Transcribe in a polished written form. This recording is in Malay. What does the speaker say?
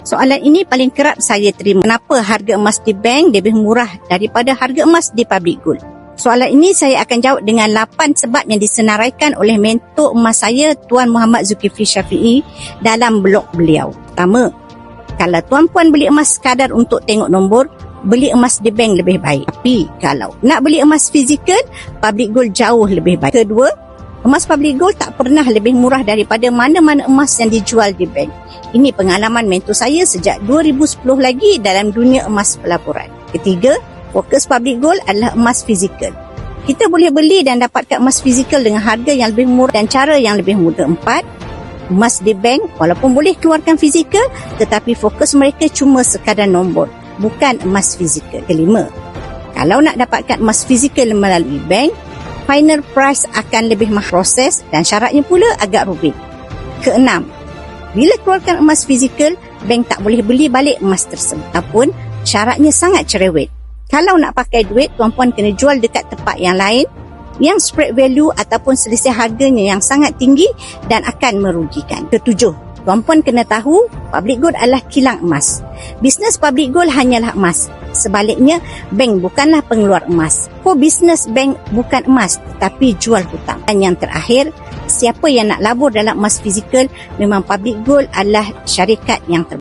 Soalan ini paling kerap saya terima. Kenapa harga emas di bank lebih murah daripada harga emas di public gold? Soalan ini saya akan jawab dengan 8 sebab yang disenaraikan oleh mentor emas saya, Tuan Muhammad Zulkifli Syafiee, dalam blog beliau. Pertama, kalau tuan-puan beli emas sekadar untuk tengok nombor, beli emas di bank lebih baik. Tapi kalau nak beli emas fizikal, public gold jauh lebih baik. Kedua, emas public gold tak pernah lebih murah daripada mana-mana emas yang dijual di bank. Ini pengalaman mentor saya sejak 2010 lagi dalam dunia emas pelaburan. Ketiga, fokus public gold adalah emas fizikal. Kita boleh beli dan dapatkan emas fizikal dengan harga yang lebih murah dan cara yang lebih mudah. Empat, emas di bank walaupun boleh keluarkan fizikal, tetapi fokus mereka cuma sekadar nombor, bukan emas fizikal. Kelima, kalau nak dapatkan emas fizikal melalui bank, final price akan lebih mahal, proses dan syaratnya pula agak rumit. Keenam, bila keluarkan emas fizikal, bank tak boleh beli balik emas tersebut. Ataupun syaratnya sangat cerewet. Kalau nak pakai duit, tuan-puan kena jual dekat tempat yang lain yang spread value ataupun selisih harganya yang sangat tinggi dan akan merugikan. Ketujuh, tuan-puan kena tahu public gold adalah kilang emas. Bisnes public gold hanyalah emas. Sebaliknya, bank bukanlah pengeluar emas. Bisnes bank bukan emas tetapi jual hutang. Dan yang terakhir, siapa yang nak labur dalam emas fizikal, memang public gold adalah syarikat yang terbaik.